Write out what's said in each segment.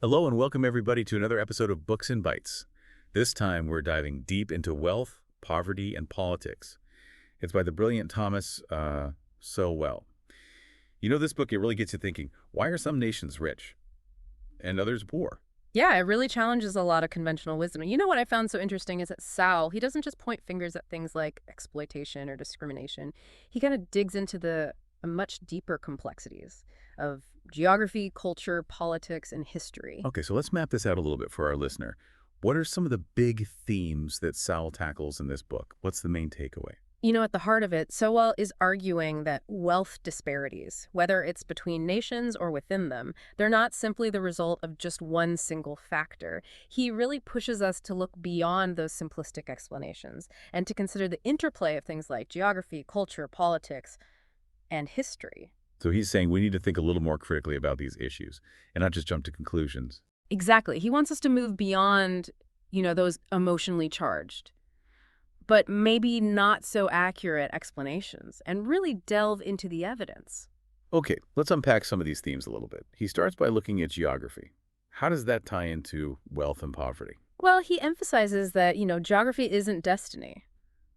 Hello and welcome everybody to another episode of Books and Bytes. This time we're diving deep into wealth, poverty, and politics. It's by the brilliant Thomas Sowell. You know, this book, it really gets you thinking, why are some nations rich and others poor? Yeah, it really challenges a lot of conventional wisdom. You know what I found so interesting is that Sowell, he doesn't just point fingers at things like exploitation or discrimination. He kind of digs into the much deeper complexities of geography, culture, politics, and history. Okay, so let's map this out a little bit for our listener. What are some of the big themes that Sowell tackles in this book? What's the main takeaway? You know, at the heart of it, Sowell is arguing that wealth disparities, whether it's between nations or within them, they're not simply the result of just one single factor. He really pushes us to look beyond those simplistic explanations and to consider the interplay of things like geography, culture, politics, and history. So he's saying we need to think a little more critically about these issues and not just jump to conclusions. Exactly. He wants us to move beyond, those emotionally charged, but maybe not so accurate explanations and really delve into the evidence. Okay, let's unpack some of these themes a little bit. He starts by looking at geography. How does that tie into wealth and poverty? Well, he emphasizes that, geography isn't destiny,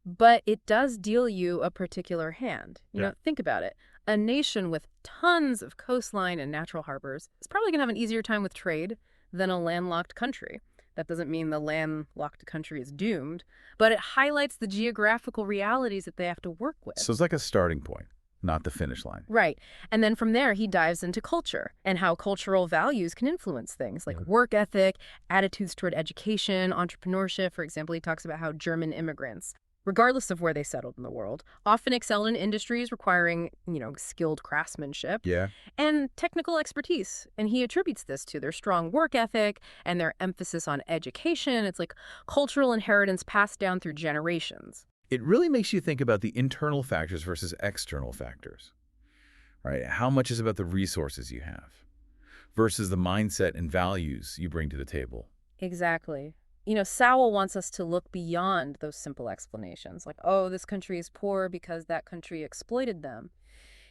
but it does deal you a particular hand. Yeah. Think about it. A nation with tons of coastline and natural harbors is probably going to have an easier time with trade than a landlocked country. That doesn't mean the landlocked country is doomed, but it highlights the geographical realities that they have to work with. So it's like a starting point, not the finish line. Right. And then from there, he dives into culture and how cultural values can influence things like work ethic, attitudes toward education, entrepreneurship. For example, he talks about how German immigrants, regardless of where they settled in the world, often excelled in industries requiring, skilled craftsmanship Yeah. and technical expertise. And he attributes this to their strong work ethic and their emphasis on education. It's like cultural inheritance passed down through generations. It really makes you think about the internal factors versus external factors, right? How much is about the resources you have versus the mindset and values you bring to the table? Exactly. Sowell wants us to look beyond those simple explanations, like, oh, this country is poor because that country exploited them.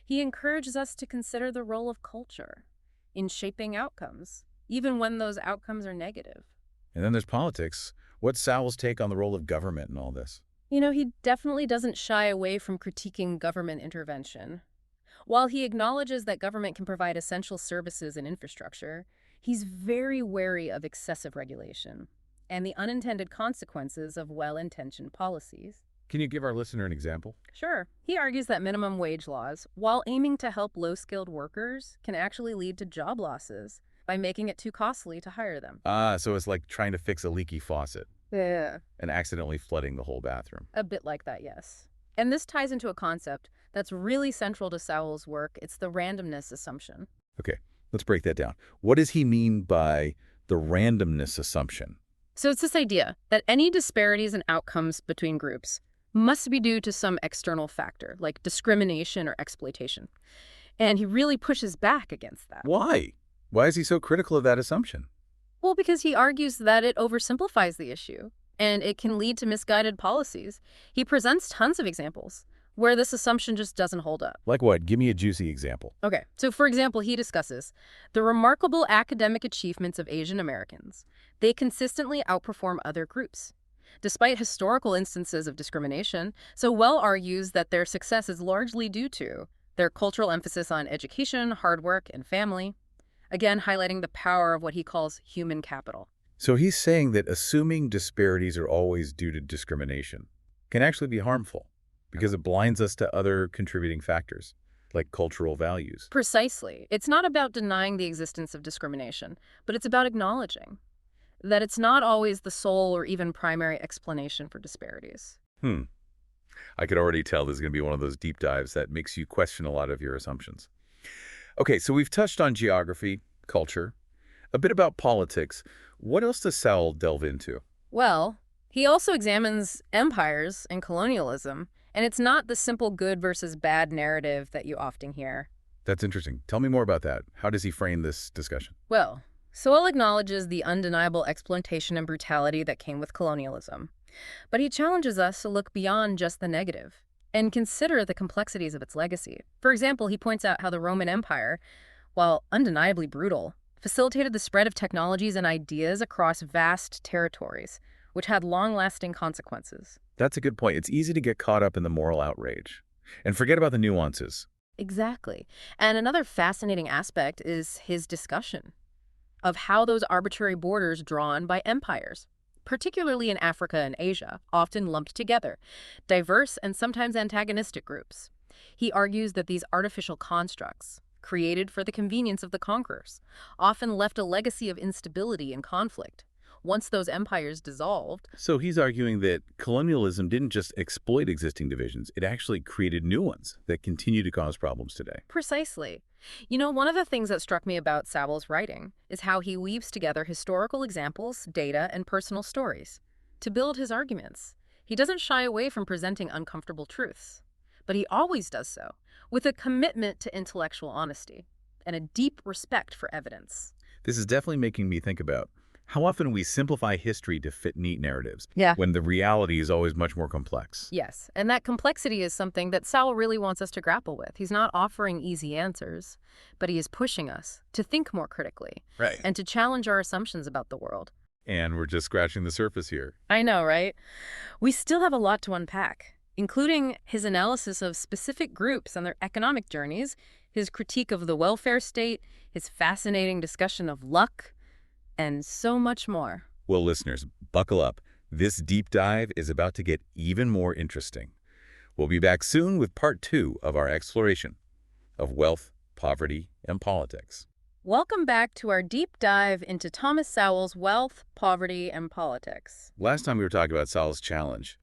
He encourages us to consider the role of culture in shaping outcomes, even when those outcomes are negative. And then there's politics. What's Sowell's take on the role of government in all this? He definitely doesn't shy away from critiquing government intervention. While he acknowledges that government can provide essential services and infrastructure, he's very wary of excessive regulation and the unintended consequences of well-intentioned policies. Can you give our listener an example? Sure. He argues that minimum wage laws, while aiming to help low-skilled workers, can actually lead to job losses by making it too costly to hire them. So it's like trying to fix a leaky faucet Yeah. and accidentally flooding the whole bathroom. A bit like that, yes. And this ties into a concept that's really central to Sowell's work. It's the randomness assumption. Okay, let's break that down. What does he mean by the randomness assumption? So it's this idea that any disparities in outcomes between groups must be due to some external factor, like discrimination or exploitation. And he really pushes back against that. Why? Why is he so critical of that assumption? Well, because he argues that it oversimplifies the issue, and it can lead to misguided policies. He presents tons of examples where this assumption just doesn't hold up. Like what? Give me a juicy example. Okay, so for example, he discusses the remarkable academic achievements of Asian Americans. They consistently outperform other groups, despite historical instances of discrimination. Sowell argues that their success is largely due to their cultural emphasis on education, hard work, and family, again highlighting the power of what he calls human capital. So he's saying that assuming disparities are always due to discrimination can actually be harmful because it blinds us to other contributing factors, like cultural values. Precisely. It's not about denying the existence of discrimination, but it's about acknowledging that it's not always the sole or even primary explanation for disparities. I could already tell this is going to be one of those deep dives that makes you question a lot of your assumptions. Okay, so we've touched on geography, culture, a bit about politics. What else does Sowell delve into? Well, he also examines empires and colonialism, and it's not the simple good versus bad narrative that you often hear. That's interesting. Tell me more about that. How does he frame this discussion? Well, Sowell acknowledges the undeniable exploitation and brutality that came with colonialism, but he challenges us to look beyond just the negative and consider the complexities of its legacy. For example, he points out how the Roman Empire, while undeniably brutal, facilitated the spread of technologies and ideas across vast territories, which had long-lasting consequences. That's a good point. It's easy to get caught up in the moral outrage and forget about the nuances. Exactly. And another fascinating aspect is his discussion of how those arbitrary borders drawn by empires, particularly in Africa and Asia, often lumped together, diverse and sometimes antagonistic groups. He argues that these artificial constructs, created for the convenience of the conquerors, often left a legacy of instability and conflict. Once those empires dissolved. So he's arguing that colonialism didn't just exploit existing divisions, it actually created new ones that continue to cause problems today. Precisely. You know, one of the things that struck me about Sowell's writing is how he weaves together historical examples, data, and personal stories to build his arguments. He doesn't shy away from presenting uncomfortable truths, but he always does so with a commitment to intellectual honesty and a deep respect for evidence. This is definitely making me think about how often we simplify history to fit neat narratives, Yeah. when the reality is always much more complex. Yes, and that complexity is something that Sowell really wants us to grapple with. He's not offering easy answers, but he is pushing us to think more critically Right. and to challenge our assumptions about the world. And we're just scratching the surface here. I know, right? We still have a lot to unpack, including his analysis of specific groups and their economic journeys, his critique of the welfare state, his fascinating discussion of luck, and so much more. Well, listeners, buckle up. This deep dive is about to get even more interesting. We'll be back soon with part 2 of our exploration of wealth, poverty, and politics. Welcome back to our deep dive into Thomas Sowell's Wealth, Poverty, and Politics. Last time we were talking about Sowell's challenge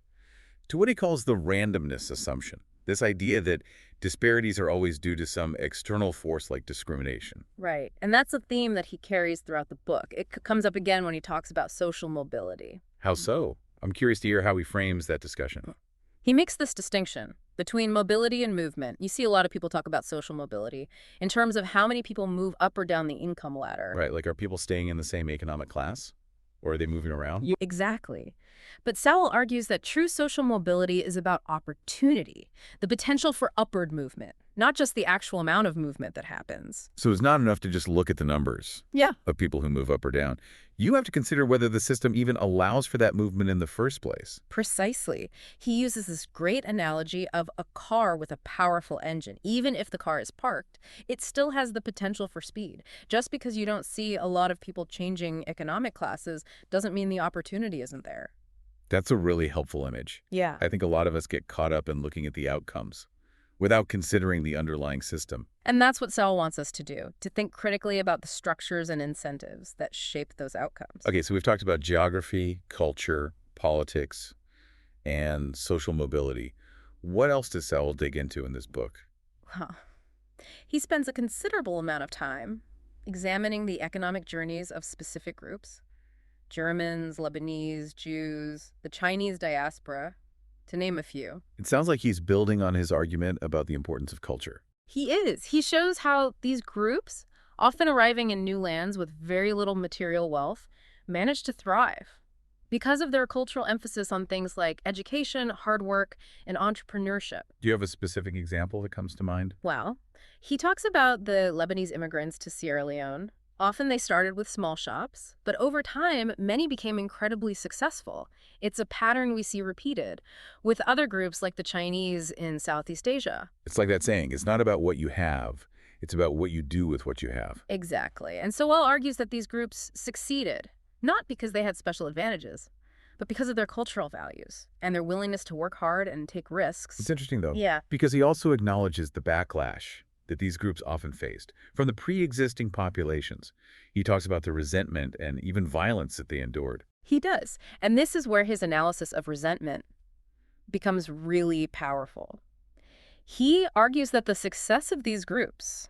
to what he calls the randomness assumption, this idea that disparities are always due to some external force like discrimination. Right, and that's a theme that he carries throughout the book. It comes up again when he talks about social mobility. How so? I'm curious to hear how he frames that discussion. He makes this distinction between mobility and movement. You see a lot of people talk about social mobility in terms of how many people move up or down the income ladder. Right, like are people staying in the same economic class? Or are they moving around? Exactly. But Sowell argues that true social mobility is about opportunity, the potential for upward movement, not just the actual amount of movement that happens. So it's not enough to just look at the numbers of people who move up or down. You have to consider whether the system even allows for that movement in the first place. Precisely. He uses this great analogy of a car with a powerful engine. Even if the car is parked, it still has the potential for speed. Just because you don't see a lot of people changing economic classes doesn't mean the opportunity isn't there. That's a really helpful image. Yeah. I think a lot of us get caught up in looking at the outcomes without considering the underlying system. And that's what Sowell wants us to do, to think critically about the structures and incentives that shape those outcomes. Okay, so we've talked about geography, culture, politics, and social mobility. What else does Sowell dig into in this book? Huh. He spends a considerable amount of time examining the economic journeys of specific groups: Germans, Lebanese, Jews, the Chinese diaspora, to name a few. It sounds like he's building on his argument about the importance of culture. He is. He shows how these groups, often arriving in new lands with very little material wealth, manage to thrive because of their cultural emphasis on things like education, hard work, and entrepreneurship. Do you have a specific example that comes to mind? Well, he talks about the Lebanese immigrants to Sierra Leone. Often they started with small shops, but over time, many became incredibly successful. It's a pattern we see repeated with other groups like the Chinese in Southeast Asia. It's like that saying, it's not about what you have, it's about what you do with what you have. Exactly. And Sowell argues that these groups succeeded, not because they had special advantages, but because of their cultural values and their willingness to work hard and take risks. It's interesting, though, Yeah. because he also acknowledges the backlash that these groups often faced from the pre-existing populations. He talks about the resentment and even violence that they endured. He does. And this is where his analysis of resentment becomes really powerful. He argues that the success of these groups,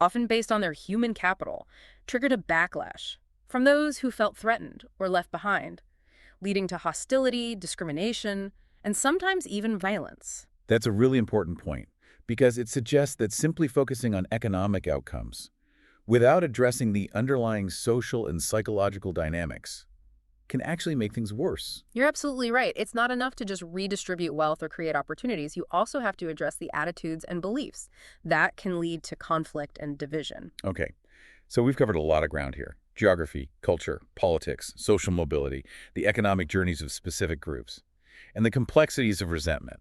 often based on their human capital, triggered a backlash from those who felt threatened or left behind, leading to hostility, discrimination, and sometimes even violence. That's a really important point, because it suggests that simply focusing on economic outcomes without addressing the underlying social and psychological dynamics can actually make things worse. You're absolutely right. It's not enough to just redistribute wealth or create opportunities. You also have to address the attitudes and beliefs that can lead to conflict and division. Okay, So we've covered a lot of ground here. Geography, culture, politics, social mobility, the economic journeys of specific groups, and the complexities of resentment.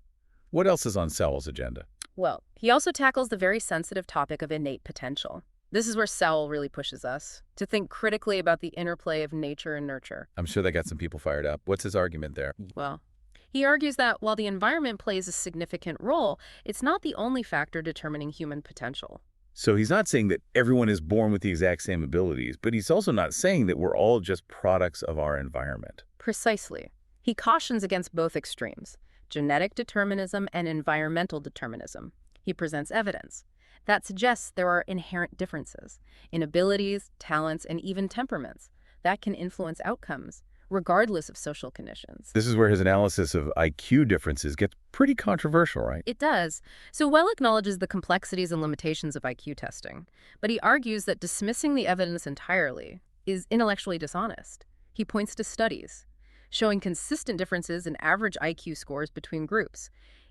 What else is on Sowell's agenda? Well, he also tackles the very sensitive topic of innate potential. This is where Sowell really pushes us to think critically about the interplay of nature and nurture. I'm sure that got some people fired up. What's his argument there? Well, he argues that while the environment plays a significant role, it's not the only factor determining human potential. So he's not saying that everyone is born with the exact same abilities, but he's also not saying that we're all just products of our environment. Precisely. He cautions against both extremes, genetic determinism and environmental determinism. He presents evidence that suggests there are inherent differences in abilities, talents, and even temperaments that can influence outcomes, regardless of social conditions. This is where his analysis of IQ differences gets pretty controversial, right? It does. So Well acknowledges the complexities and limitations of IQ testing, but he argues that dismissing the evidence entirely is intellectually dishonest. He points to studies showing consistent differences in average IQ scores between groups,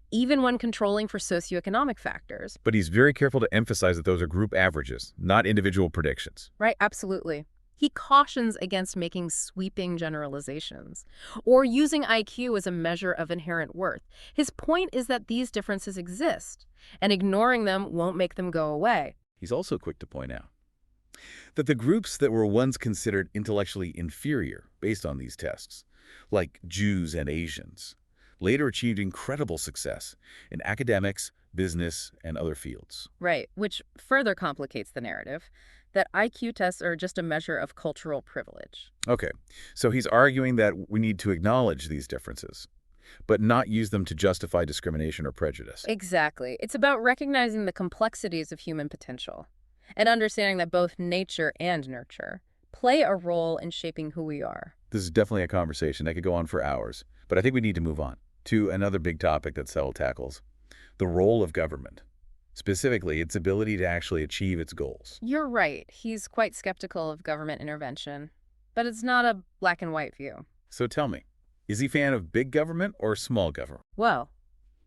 even when controlling for socioeconomic factors. But he's very careful to emphasize that those are group averages, not individual predictions. Right, absolutely. He cautions against making sweeping generalizations or using IQ as a measure of inherent worth. His point is that these differences exist, and ignoring them won't make them go away. He's also quick to point out that the groups that were once considered intellectually inferior based on these tests, like Jews and Asians, later achieved incredible success in academics, business, and other fields. Right, which further complicates the narrative that IQ tests are just a measure of cultural privilege. Okay, so he's arguing that we need to acknowledge these differences, but not use them to justify discrimination or prejudice. Exactly. It's about recognizing the complexities of human potential and understanding that both nature and nurture play a role in shaping who we are. This is definitely a conversation that could go on for hours, but I think we need to move on to another big topic that Sowell tackles, the role of government, specifically its ability to actually achieve its goals. You're right. He's quite skeptical of government intervention, but it's not a black and white view. So tell me, is he a fan of big government or small government? Well,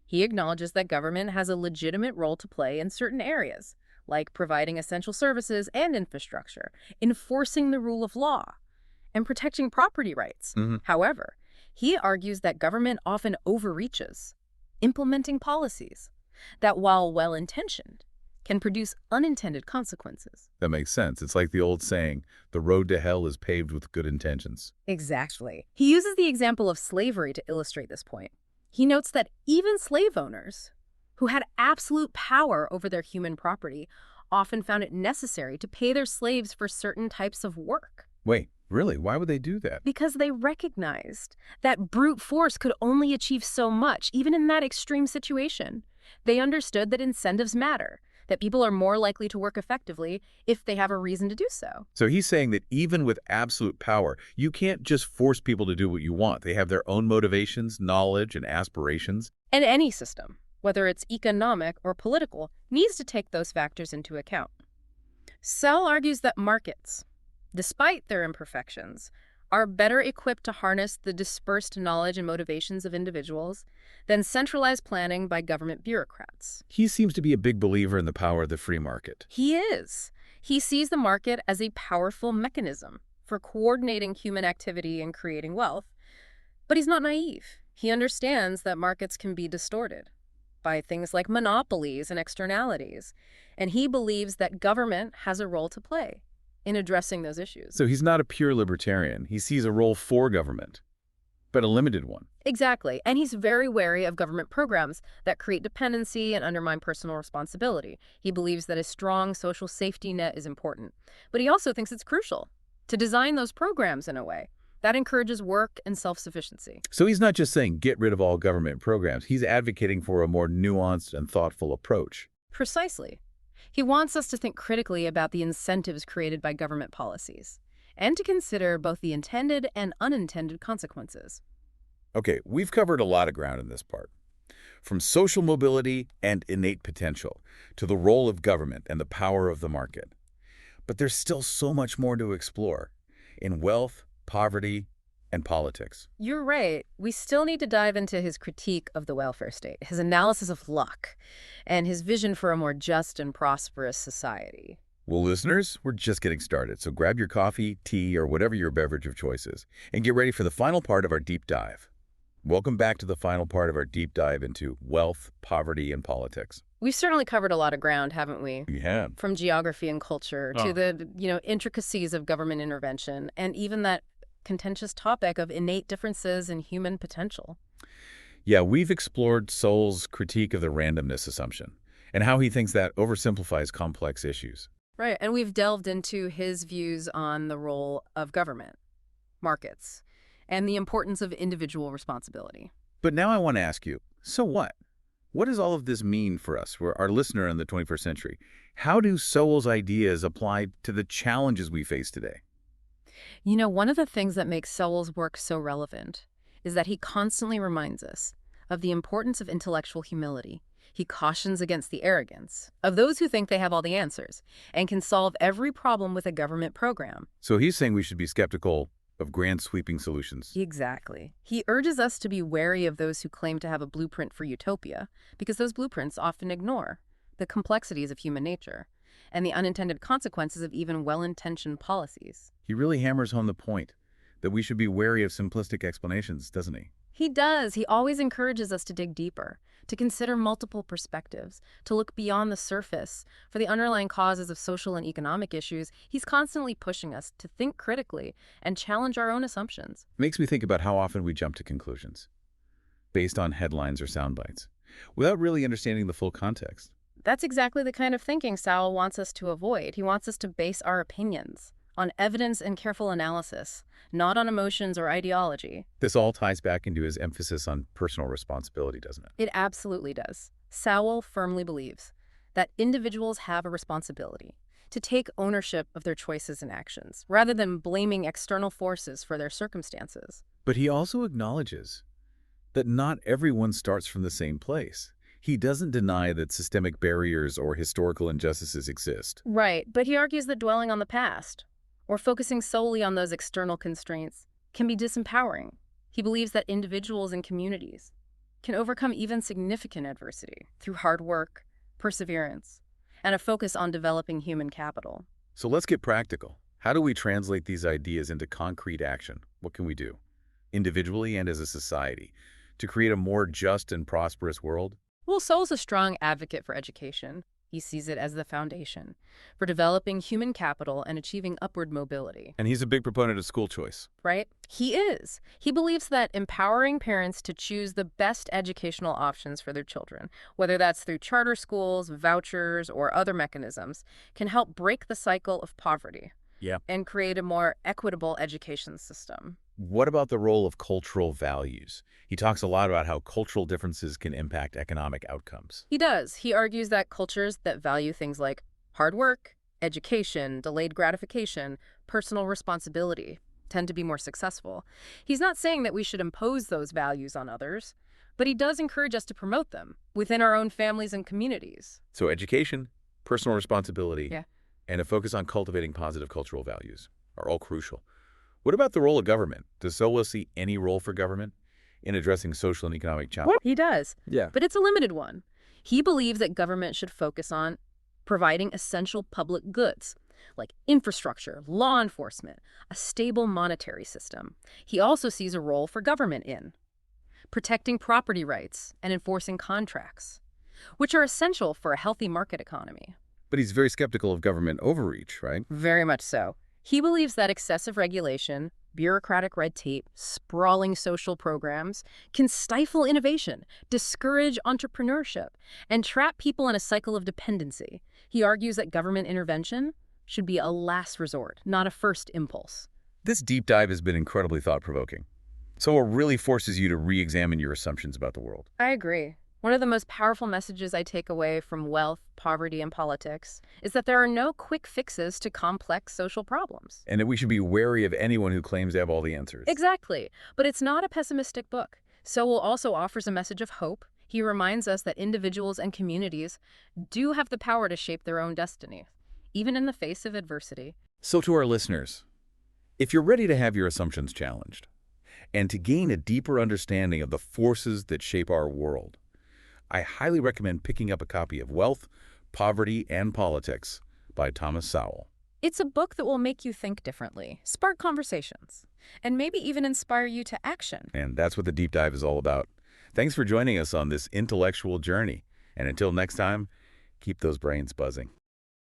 he acknowledges that government has a legitimate role to play in certain areas, like providing essential services and infrastructure, enforcing the rule of law, and protecting property rights. However, he argues that government often overreaches, implementing policies that, while well-intentioned, can produce unintended consequences. That makes sense. It's like the old saying, the road to hell is paved with good intentions. Exactly. He uses the example of slavery to illustrate this point. He notes that even slave owners, who had absolute power over their human property, often found it necessary to pay their slaves for certain types of work. Wait, really? Why would they do that? Because they recognized that brute force could only achieve so much, even in that extreme situation. They understood that incentives matter, that people are more likely to work effectively if they have a reason to do so. So he's saying that even with absolute power, you can't just force people to do what you want. They have their own motivations, knowledge, and aspirations. And any system, whether it's economic or political, needs to take those factors into account. Sowell argues that markets, despite their imperfections, are better equipped to harness the dispersed knowledge and motivations of individuals than centralized planning by government bureaucrats. He seems to be a big believer in the power of the free market. He is. He sees the market as a powerful mechanism for coordinating human activity and creating wealth. But he's not naive. He understands that markets can be distorted by things like monopolies and externalities, and he believes that government has a role to play in addressing those issues. So he's not a pure libertarian. He sees a role for government, but a limited one. Exactly, and he's very wary of government programs that create dependency and undermine personal responsibility. He believes that a strong social safety net is important, but he also thinks it's crucial to design those programs in a way that encourages work and self-sufficiency. So he's not just saying get rid of all government programs. He's advocating for a more nuanced and thoughtful approach. Precisely. He wants us to think critically about the incentives created by government policies and to consider both the intended and unintended consequences. Okay, we've covered a lot of ground in this part. From social mobility and innate potential to the role of government and the power of the market. But there's still so much more to explore in wealth, poverty, and politics. You're right. We still need to dive into his critique of the welfare state, his analysis of luck, and his vision for a more just and prosperous society. Well, listeners, we're just getting started, so grab your coffee, tea, or whatever your beverage of choice is, and get ready for the final part of our deep dive. Welcome back to the final part of our deep dive into wealth, poverty, and politics. We've certainly covered a lot of ground, haven't we? We have. From geography and culture to the, intricacies of government intervention, and even that contentious topic of innate differences in human potential. Yeah, we've explored Sowell's critique of the randomness assumption and how he thinks that oversimplifies complex issues. Right, and we've delved into his views on the role of government, markets, and the importance of individual responsibility. But now I want to ask you, so what? What does all of this mean for us, for our listener in the 21st century? How do Sowell's ideas apply to the challenges we face today? One of the things that makes Sowell's work so relevant is that he constantly reminds us of the importance of intellectual humility. He cautions against the arrogance of those who think they have all the answers and can solve every problem with a government program. So he's saying we should be skeptical of grand sweeping solutions. Exactly. He urges us to be wary of those who claim to have a blueprint for utopia, because those blueprints often ignore the complexities of human nature and the unintended consequences of even well-intentioned policies. He really hammers home the point that we should be wary of simplistic explanations, doesn't he? He does. He always encourages us to dig deeper, to consider multiple perspectives, to look beyond the surface for the underlying causes of social and economic issues. He's constantly pushing us to think critically and challenge our own assumptions. Makes me think about how often we jump to conclusions based on headlines or sound bites without really understanding the full context. That's exactly the kind of thinking Sowell wants us to avoid. He wants us to base our opinions on evidence and careful analysis, not on emotions or ideology. This all ties back into his emphasis on personal responsibility, doesn't it? It absolutely does. Sowell firmly believes that individuals have a responsibility to take ownership of their choices and actions, rather than blaming external forces for their circumstances. But he also acknowledges that not everyone starts from the same place. He doesn't deny that systemic barriers or historical injustices exist. Right, but he argues that dwelling on the past, or focusing solely on those external constraints, can be disempowering. He believes that individuals and communities can overcome even significant adversity through hard work, perseverance, and a focus on developing human capital. So let's get practical. How do we translate these ideas into concrete action? What can we do, individually and as a society, to create a more just and prosperous world? Well, Sowell's a strong advocate for education. He sees it as the foundation for developing human capital and achieving upward mobility. And he's a big proponent of school choice. Right? He is. He believes that empowering parents to choose the best educational options for their children, whether that's through charter schools, vouchers, or other mechanisms, can help break the cycle of poverty. Yeah. And create a more equitable education system. What about the role of cultural values? He talks a lot about how cultural differences can impact economic outcomes. He does. He argues that cultures that value things like hard work, education, delayed gratification, personal responsibility tend to be more successful. He's not saying that we should impose those values on others, but he does encourage us to promote them within our own families and communities. So education, personal responsibility, Yeah. and a focus on cultivating positive cultural values are all crucial. What about the role of government? Does Sowell see any role for government in addressing social and economic challenges? He does. Yeah. But it's a limited one. He believes that government should focus on providing essential public goods, like infrastructure, law enforcement, a stable monetary system. He also sees a role for government in protecting property rights and enforcing contracts, which are essential for a healthy market economy. But he's very skeptical of government overreach, right? Very much so. He believes that excessive regulation, bureaucratic red tape, sprawling social programs can stifle innovation, discourage entrepreneurship, and trap people in a cycle of dependency. He argues that government intervention should be a last resort, not a first impulse. This deep dive has been incredibly thought-provoking. Sowell really forces you to re-examine your assumptions about the world. I agree. One of the most powerful messages I take away from wealth, poverty, and politics is that there are no quick fixes to complex social problems. And that we should be wary of anyone who claims to have all the answers. Exactly. But it's not a pessimistic book. Sowell also offers a message of hope. He reminds us that individuals and communities do have the power to shape their own destiny, even in the face of adversity. So to our listeners, if you're ready to have your assumptions challenged and to gain a deeper understanding of the forces that shape our world, I highly recommend picking up a copy of Wealth, Poverty, and Politics by Thomas Sowell. It's a book that will make you think differently, spark conversations, and maybe even inspire you to action. And that's what the deep dive is all about. Thanks for joining us on this intellectual journey. And until next time, keep those brains buzzing.